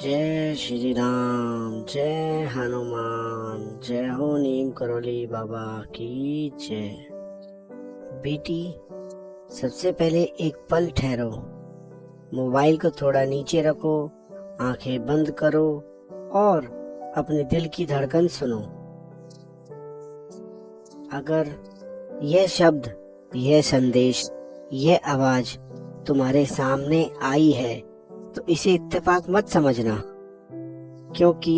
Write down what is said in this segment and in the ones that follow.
जय श्री राम, जय हनुमान, जय हो नीम करोली बाबा की जय। बेटी, सबसे पहले एक पल ठहरो, मोबाइल को थोड़ा नीचे रखो, आंखें बंद करो और अपने दिल की धड़कन सुनो। अगर यह शब्द, यह संदेश, यह आवाज तुम्हारे सामने आई है तो इसे इत्तेफाक मत समझना, क्योंकि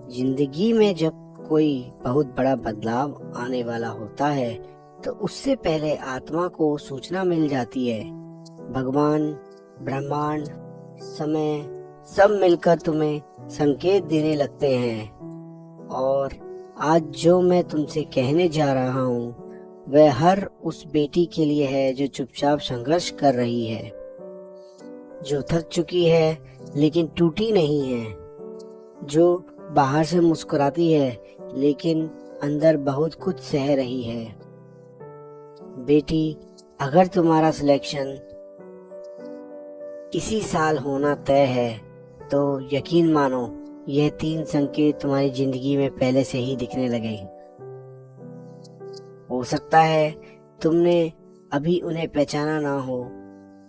जिंदगी में जब कोई बहुत बड़ा बदलाव आने वाला होता है तो उससे पहले आत्मा को सूचना मिल जाती है। भगवान, ब्रह्मांड, समय सब मिलकर तुम्हें संकेत देने लगते हैं। और आज जो मैं तुमसे कहने जा रहा हूँ वह हर उस बेटी के लिए है जो चुपचाप संघर्ष कर रही है, जो थक चुकी है लेकिन टूटी नहीं है, जो बाहर से मुस्कुराती है लेकिन अंदर बहुत कुछ सह रही है। बेटी, अगर तुम्हारा सिलेक्शन इसी साल होना तय है तो यकीन मानो यह 3 संकेत तुम्हारी जिंदगी में पहले से ही दिखने लगे। हो सकता है तुमने अभी उन्हें पहचाना ना हो,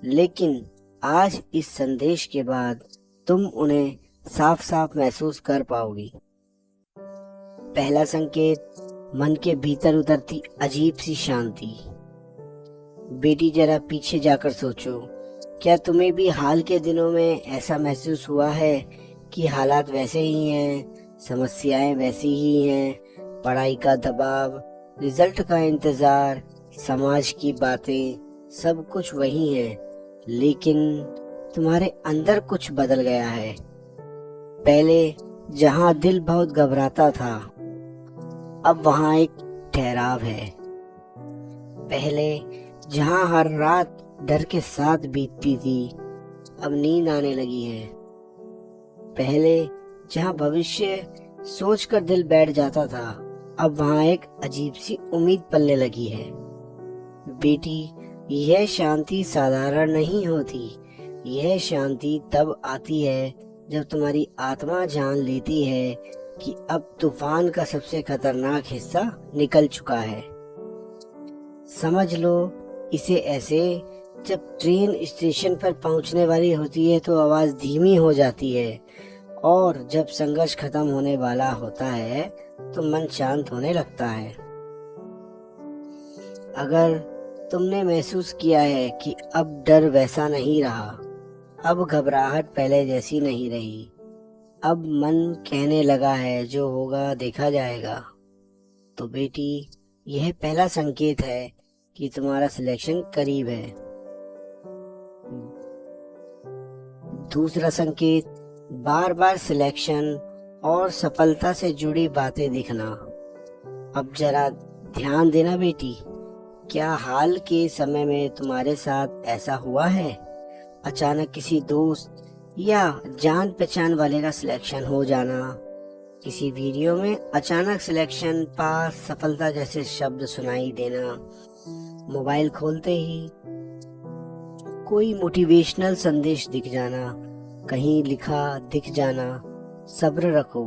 लेकिन आज इस संदेश के बाद तुम उन्हें साफ साफ महसूस कर पाओगी। पहला संकेत, मन के भीतर उतरती अजीब सी शांति। बेटी, जरा पीछे जाकर सोचो, क्या तुम्हें भी हाल के दिनों में ऐसा महसूस हुआ है कि हालात वैसे ही हैं, समस्याएं वैसी ही हैं, पढ़ाई का दबाव, रिजल्ट का इंतजार, समाज की बातें, सब कुछ वही है, लेकिन तुम्हारे अंदर कुछ बदल गया है। पहले जहां दिल बहुत घबराता था, अब वहां एक ठहराव है। पहले जहां हर रात डर के साथ बीतती थी, अब नींद आने लगी है। पहले जहां भविष्य सोचकर दिल बैठ जाता था, अब वहां एक अजीब सी उम्मीद पलने लगी है। बेटी, यह शांति साधारण नहीं होती। यह शांति तब आती है जब तुम्हारी आत्मा जान लेती है कि अब तूफान का सबसे खतरनाक हिस्सा निकल चुका है। समझ लो इसे ऐसे, जब ट्रेन स्टेशन पर पहुंचने वाली होती है तो आवाज धीमी हो जाती है, और जब संघर्ष खत्म होने वाला होता है तो मन शांत होने लगता है। अगर तुमने महसूस किया है कि अब डर वैसा नहीं रहा, अब घबराहट पहले जैसी नहीं रही, अब मन कहने लगा है जो होगा देखा जाएगा, तो बेटी, यह पहला संकेत है कि तुम्हारा सिलेक्शन करीब है। दूसरा संकेत, बार बार सिलेक्शन और सफलता से जुड़ी बातें दिखना। अब जरा ध्यान देना बेटी, क्या हाल के समय में तुम्हारे साथ ऐसा हुआ है? अचानक किसी दोस्त या जान पहचान वाले का सिलेक्शन हो जाना, किसी वीडियो में अचानक सिलेक्शन पास, सफलता जैसे शब्द सुनाई देना, मोबाइल खोलते ही कोई मोटिवेशनल संदेश दिख जाना, कहीं लिखा दिख जाना, सब्र रखो,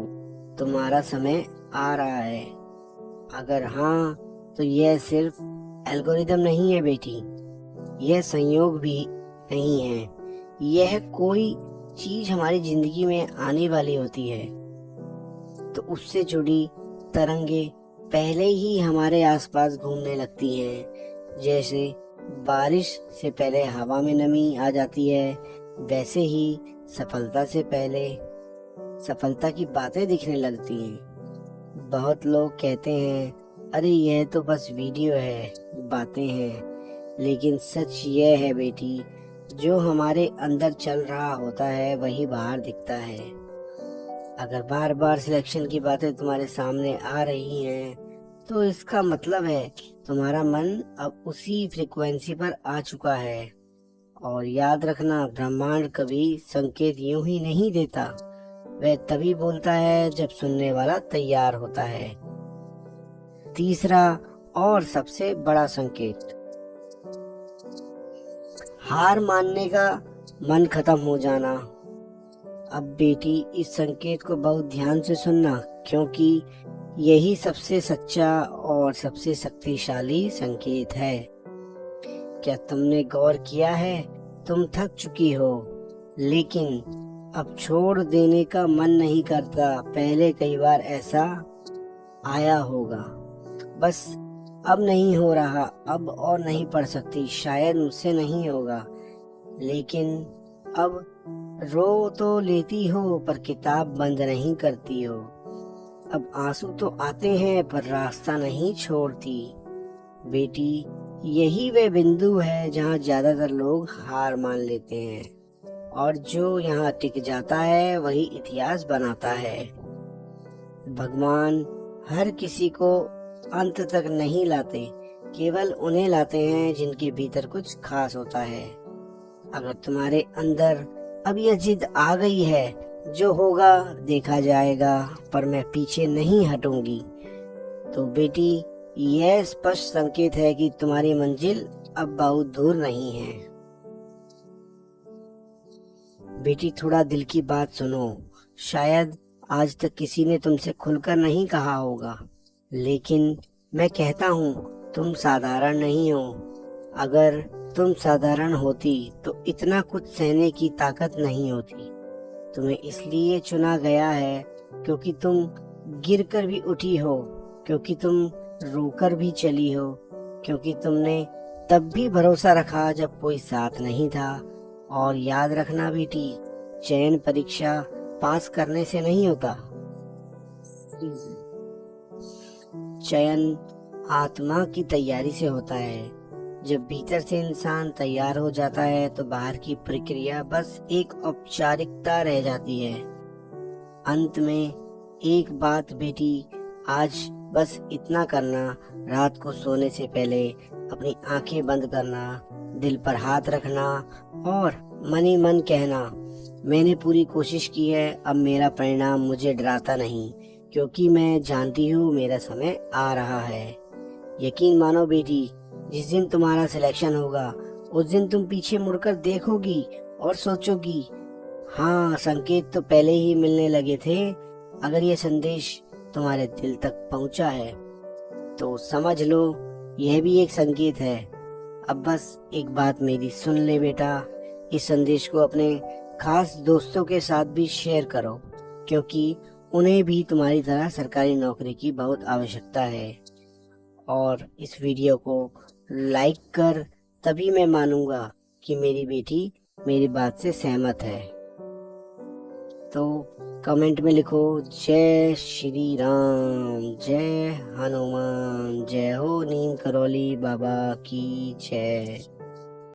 तुम्हारा समय आ रहा है। अगर हाँ, तो यह सिर्फ एल्गोरिदम नहीं है बेटी, यह संयोग भी नहीं है। यह कोई चीज हमारी जिंदगी में आने वाली होती है तो उससे जुड़ी तरंगे पहले ही हमारे आसपास घूमने लगती हैं। जैसे बारिश से पहले हवा में नमी आ जाती है, वैसे ही सफलता से पहले सफलता की बातें दिखने लगती हैं। बहुत लोग कहते हैं, अरे यह तो बस वीडियो है, बातें हैं, लेकिन सच यह है बेटी, जो हमारे अंदर चल रहा होता है वही बाहर दिखता है। अगर बार बार सिलेक्शन की बातें तुम्हारे सामने आ रही हैं तो इसका मतलब है तुम्हारा मन अब उसी फ्रीक्वेंसी पर आ चुका है। और याद रखना, ब्रह्मांड कभी संकेत यूं ही नहीं देता, वह तभी बोलता है जब सुनने वाला तैयार होता है। तीसरा और सबसे बड़ा संकेत, हार मानने का मन खत्म हो जाना। अब बेटी इस संकेत को बहुत ध्यान से सुनना, क्योंकि यही सबसे सच्चा और सबसे शक्तिशाली संकेत है। क्या तुमने गौर किया है, तुम थक चुकी हो, लेकिन अब छोड़ देने का मन नहीं करता। पहले कई बार ऐसा आया होगा, बस अब नहीं हो रहा, अब और नहीं पढ़ सकती, शायद मुझसे नहीं होगा। लेकिन अब रो तो लेती हो पर किताब बंद नहीं करती हो। अब आंसू तो आते हैं पर रास्ता नहीं छोड़ती। बेटी, यही वे बिंदु है जहाँ ज्यादातर लोग हार मान लेते हैं, और जो यहाँ टिक जाता है वही इतिहास बनाता है। भगवान हर किसी को अंत तक नहीं लाते, केवल उन्हें लाते हैं जिनके भीतर कुछ खास होता है। अगर तुम्हारे अंदर अब यह जिद आ गई है, जो होगा देखा जाएगा, पर मैं पीछे नहीं हटूंगी, तो बेटी यह स्पष्ट संकेत है कि तुम्हारी मंजिल अब बहुत दूर नहीं है। बेटी, थोड़ा दिल की बात सुनो। शायद आज तक किसी ने तुमसे खुलकर नहीं कहा होगा, लेकिन मैं कहता हूँ तुम साधारण नहीं हो। अगर तुम साधारण होती तो इतना कुछ सहने की ताकत नहीं होती। तुम्हें इसलिए चुना गया है क्योंकि तुम गिरकर भी उठी हो, क्योंकि तुम रोकर भी चली हो, क्योंकि तुमने तब भी भरोसा रखा जब कोई साथ नहीं था। और याद रखना बेटी, चयन परीक्षा पास करने से नहीं होता। चयन आत्मा की तैयारी से होता है। जब भीतर से इंसान तैयार हो जाता है तो बाहर की प्रक्रिया बस एक औपचारिकता रह जाती है। अंत में एक बात बेटी, आज बस इतना करना, रात को सोने से पहले अपनी आंखें बंद करना, दिल पर हाथ रखना और मन ही मन कहना, मैंने पूरी कोशिश की है, अब मेरा परिणाम मुझे डराता नहीं, क्योंकि मैं जानती हूँ मेरा समय आ रहा है। यकीन मानो बेटी, जिस दिन तुम्हारा सिलेक्शन होगा उस दिन तुम पीछे मुड़कर देखोगी और सोचोगी, हाँ, संकेत तो पहले ही मिलने लगे थे। अगर ये संदेश तुम्हारे दिल तक पहुंचा है तो समझ लो यह भी एक संकेत है। अब बस एक बात मेरी सुन ले बेटा, इस संदेश को अपने खास दोस्तों के साथ भी शेयर करो, क्योंकि उन्हें भी तुम्हारी तरह सरकारी नौकरी की बहुत आवश्यकता है। और इस वीडियो को लाइक कर, तभी मैं मानूंगा कि मेरी बेटी मेरी बात से सहमत है। तो कमेंट में लिखो, जय श्री राम, जय हनुमान, जय हो नीम करौली बाबा की जय।